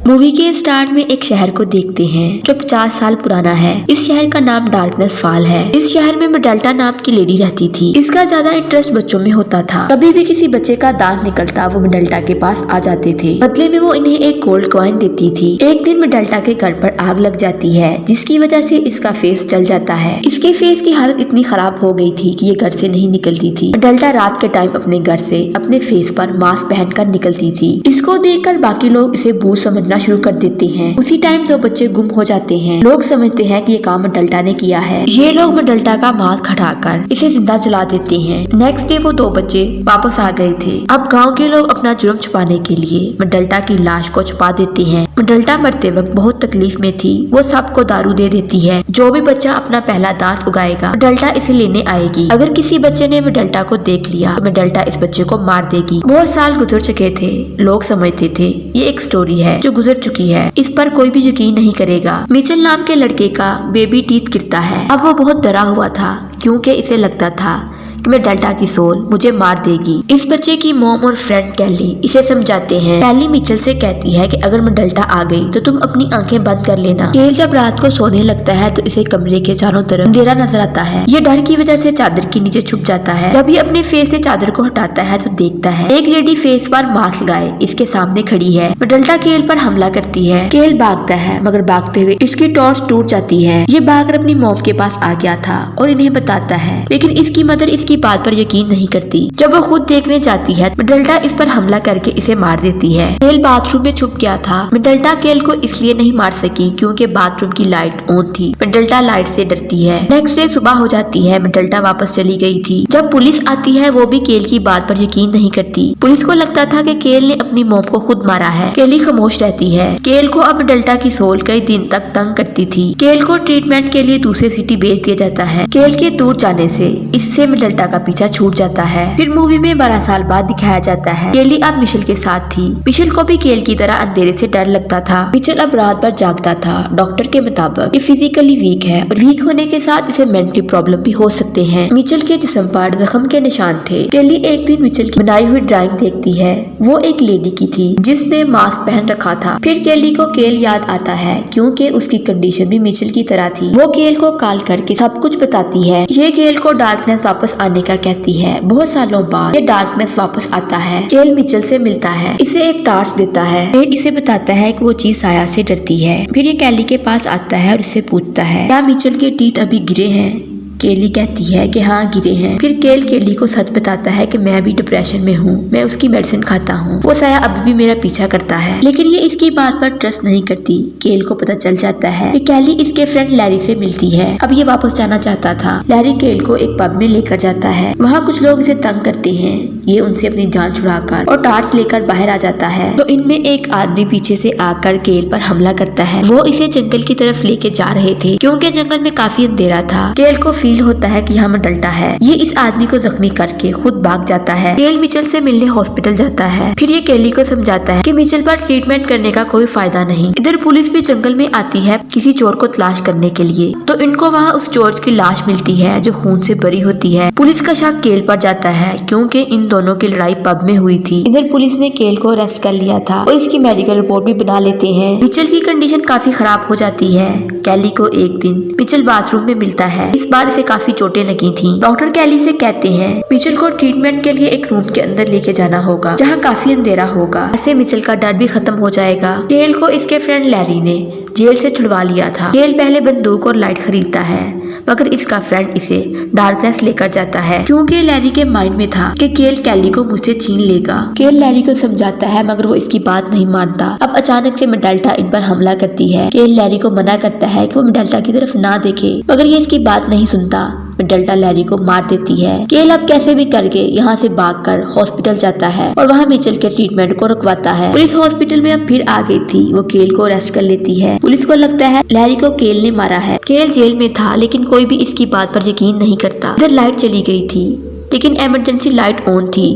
Movie के start में एक शहर को देखते हैं जो 50 साल पुराना है। इस शहर का नाम डार्कनेस फॉल है। इस शहर में मेडल्टा नाम की लेडी रहती थी। इसका ज्यादा इंटरेस्ट बच्चों में होता था। कभी भी किसी बच्चे का दांत निकलता वो मेडल्टा के पास आ जाते थे। बदले में वो इन्हें एक गोल्ड कॉइन देती थी। एक दिन मेडल्टा के घर पर आग लग जाती है जिसकी वजह से इसका फेस जल जाता है। इसके फेस की हालत इतनी खराब हो गई थी कि ये घर से नहीं निकलती थी। मेडल्टा रात के टाइम अपने घर से अपने फेस पर मास्क पहनकर निकलती थी। इसको देखकर बाकी लोग इसे भूत समझना शुरू कर देते हैं। उसी टाइम दो बच्चे गुम हो जाते हैं। लोग समझते हैं कि ये काम मेडल्टा ने किया है। ये लोग मेडल्टा का मास्क हटाकर इसे जिंदा जला देते हैं। नेक्स्ट डे वो दो बच्चे वापस आ गए थे। अब गांव के लोग अपना जुर्म छुपाने के लिए मेडल्टा की लाश को छुपा देते हैं। मेडल्टा मरते वक्त बहुत तकलीफ में थी। वो सबको दारू दे देती है। जो भी बच्चा अपना पहला दांत उगाएगा मेडल्टा इसे लेने आएगी। अगर किसी बच्चे ने मेडल्टा को देख लिया तो मेडल्टा इस बच्चे को मार देगी। बहुत साल गुजर चुके थे। लोग समझते थे ये एक स्टोरी है जो गुजर चुकी है, इस पर कोई भी यकीन नहीं करेगा। मिचेल नाम के लड़के का बेबी टीथ गिरता है। अब वो बहुत डरा हुआ था क्योंकि इसे लगता था कि मेडल्टा की सोल मुझे मार देगी। इस बच्चे की मॉम और फ्रेंड कैली इसे समझाते हैं। कैली मिचेल से कहती है कि अगर मेडल्टा आ गई तो तुम अपनी आंखें बंद कर लेना। केल जब रात को सोने लगता है तो इसे कमरे के चारों तरफ अंधेरा नजर आता है। ये डर की वजह से चादर के नीचे छुप जाता है। जब ये अपने फेस से चादर को हटाता है तो देखता है एक लेडी फेस पर मास्क लगाए इसके सामने खड़ी है। मेडल्टा केल पर हमला करती है। केल भागता है मगर भागते हुए इसकी टॉर्च टूट जाती है। ये भागकर अपनी मॉम के पास आ गया था और इन्हें बताता है, लेकिन इसकी मदर इसकी बात पर यकीन नहीं करती। जब वो खुद देखने जाती है मेडल्टा इस पर हमला करके इसे मार देती है। केल बाथरूम में छुप गया था। मेडल्टा केल को इसलिए नहीं मार सकी क्योंकि बाथरूम की लाइट ऑन थी। मेडल्टा लाइट से डरती है। नेक्स्ट डे सुबह हो जाती है। मेडल्टा वापस चली गई थी। जब पुलिस आती है वो भी केल की बात पर यकीन नहीं करती। पुलिस को लगता था कि केल ने अपनी मॉम को खुद मारा है। केली खामोश रहती है। केल को अब मेडल्टा की सोल कई दिन तक तंग करती थी। केल को ट्रीटमेंट के लिए दूसरे सिटी भेज दिया जाता है। केल के दूर जाने से इससे मेडल्टा का पीछा छूट जाता है। फिर मूवी में 12 साल बाद दिखाया जाता है। केली अब मिचेल के साथ थी। मिचेल को भी केल की तरह अंधेरे से डर लगता था। मिचेल अब रात भर जागता था। डॉक्टर के मुताबिक ये फिजिकली वीक है और वीक होने के साथ इसे मेंटली प्रॉब्लम भी हो सकते हैं। मिचेल के जिस्म पर जख्म के निशान थे। केली एक दिन मिचेल की बनाई हुई ड्राइंग देखती है। वो एक लेडी की थी जिसने मास्क पहन रखा था। फिर केली को केल याद आता है क्योंकि उसकी कंडीशन भी मिचेल की तरह थी। वो केल को कॉल करके सब कुछ बताती है। ये केल को डार्कनेस वापस आने का कहती है। बहुत सालों बाद ये डार्कनेस वापस आता है। केल मिचेल से मिलता है। इसे एक टार्च देता है। केल इसे बताता है कि वो चीज साया से डरती है। फिर ये केली के पास आता है और इससे पूछता है क्या मिचेल के टीथ अभी गिरे हैं। केली कहती है कि हाँ गिरे हैं। फिर केल केली को सच बताता है कि मैं भी डिप्रेशन में हूँ। मैं उसकी मेडिसिन खाता हूँ। वो साया अभी भी मेरा पीछा करता है। लेकिन ये इसकी बात पर ट्रस्ट नहीं करती। केल को पता चल जाता है कि केली इसके फ्रेंड लैरी से मिलती है। अब ये वापस जाना चाहता था। लैरी केल को एक पब में लेकर जाता है। वहाँ कुछ लोग इसे तंग करते हैं। ये उनसे अपनी जान छुड़ाकर और टार्च लेकर बाहर आ जाता है। तो इनमें एक आदमी पीछे से आकर केल पर हमला करता है। वो इसे जंगल की तरफ लेके जा रहे थे क्योंकि जंगल में काफी अंधेरा था। केल को फील होता है कि यहाँ मेडल्टा है। ये इस आदमी को जख्मी करके खुद भाग जाता है। केल मिचेल से मिलने हॉस्पिटल जाता है। फिर ये केली को समझाता है कि मिचेल पर ट्रीटमेंट करने का कोई फायदा नहीं। इधर पुलिस भी जंगल में आती है किसी चोर को तलाश करने के लिए। तो इनको वहाँ उस चोर की लाश मिलती है जो खून से भरी होती है। पुलिस का शक केल पर जाता है क्योंकि इन दोनों की लड़ाई पब में हुई थी। इधर पुलिस ने केल को अरेस्ट कर लिया था और इसकी मेडिकल रिपोर्ट भी बना लेते हैं। मिचेल की कंडीशन काफी खराब हो जाती है। केली को एक दिन मिचेल बाथरूम में मिलता है। इस बार इसे काफी चोटें लगी थी। डॉक्टर केली से कहते हैं मिचेल को ट्रीटमेंट के लिए एक रूम के अंदर लेके जाना होगा जहाँ काफी अंधेरा होगा। ऐसे मिचेल का डर भी खत्म हो जाएगा। केल को इसके फ्रेंड लैरी ने जेल से छुड़वा लिया था। केल पहले बंदूक और लाइट खरीदता है मगर इसका फ्रेंड इसे डार्कनेस लेकर जाता है क्योंकि लैरी के माइंड में था कि केल केली को मुझसे छीन लेगा। केल लैरी को समझाता है मगर वो इसकी बात नहीं मानता। अब अचानक से मेडल्टा इन पर हमला करती है। केल लैरी को मना करता है कि वो मेडल्टा की तरफ ना देखे मगर ये इसकी बात नहीं सुनता। मेडल्टा लैरी को मार देती है। केल अब कैसे भी करके यहाँ से भागकर हॉस्पिटल जाता है और वहाँ मिचेल के ट्रीटमेंट को रुकवाता है। पुलिस हॉस्पिटल में अब फिर आ गई थी। वो केल को अरेस्ट कर लेती है। पुलिस को लगता है लैरी को केल ने मारा है। केल जेल में था लेकिन कोई भी इसकी बात पर यकीन नहीं करता। इधर लाइट चली गई थी लेकिन इमरजेंसी लाइट ऑन थी।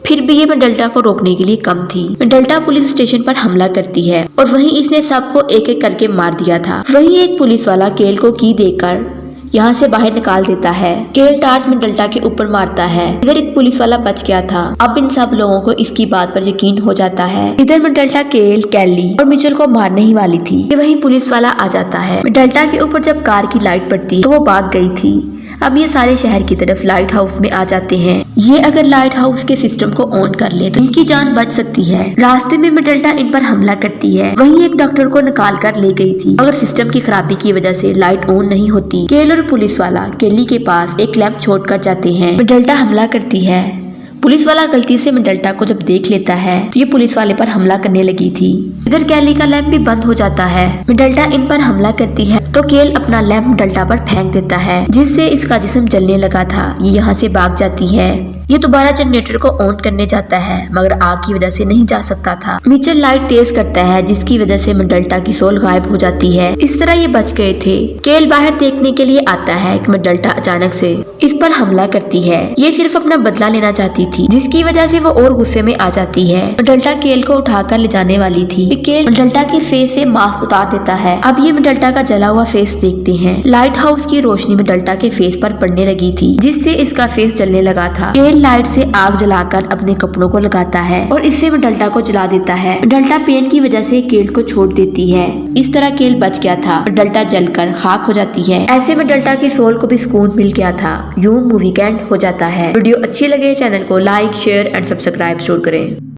फिर भी ये मेडल्टा को रोकने के लिए कम थी। मेडल्टा पुलिस स्टेशन पर हमला करती है और वहीं इसने सबको एक एक करके मार दिया था। वहीं एक पुलिस वाला केल को की देकर यहाँ से बाहर निकाल देता है। केल टार्च मेडल्टा के ऊपर मारता है। इधर एक पुलिस वाला बच गया था। अब इन सब लोगों को इसकी बात पर यकीन हो जाता है। इधर मेडल्टा केल, कैली और मिचेल को मारने ही वाली थी कि वहीं पुलिस वाला आ जाता है। मेडल्टा के ऊपर जब कार की लाइट पड़ती तो वो भाग गई थी। अब ये सारे शहर की तरफ लाइट हाउस में आ जाते हैं। ये अगर लाइट हाउस के सिस्टम को ऑन कर ले तो इनकी जान बच सकती है। रास्ते में मेडल्टा इन पर हमला करती है। वहीं एक डॉक्टर को निकाल कर ले गई थी। अगर सिस्टम की खराबी की वजह से लाइट ऑन नहीं होती, केल और पुलिस वाला केली के पास एक लैंप छोड़कर जाते हैं। मेडल्टा हमला करती है। पुलिस वाला गलती से मेडल्टा को जब देख लेता है तो ये पुलिस वाले पर हमला करने लगी थी। इधर कैली का लैंप भी बंद हो जाता है। मेडल्टा इन पर हमला करती है तो केल अपना लैंप मेडल्टा पर फेंक देता है, जिससे इसका जिस्म जलने लगा था। ये यहाँ से भाग जाती है। ये दोबारा जनरेटर को ऑन करने जाता है मगर आग की वजह से नहीं जा सकता था। मिचेल लाइट तेज करता है जिसकी वजह से मेडल्टा की सोल गायब हो जाती है। इस तरह ये बच गए थे। केल बाहर देखने के लिए आता है कि मेडल्टा अचानक से इस पर हमला करती है। ये सिर्फ अपना बदला लेना चाहती थी, जिसकी वजह से वो और गुस्से में आ जाती है। मेडल्टा केल को उठाकर ले जाने वाली थी। केल मेडल्टा के फेस से मास्क उतार देता है। अब ये मेडल्टा का जला हुआ फेस देखते हैं। लाइट हाउस की रोशनी मेडल्टा के फेस पर पड़ने लगी थी, जिससे इसका फेस जलने लगा था। लाइट से आग जलाकर अपने कपड़ों को लगाता है और इससे मेडल्टा को जला देता है। मेडल्टा पेन की वजह से केल को छोड़ देती है। इस तरह केल बच गया था। मेडल्टा जलकर खाक हो जाती है। ऐसे मेडल्टा की सोल को भी सुकून मिल गया था। यूं मूवी का एंड हो जाता है। वीडियो अच्छी लगे चैनल को लाइक, शेयर एंड सब्सक्राइब जरूर करें।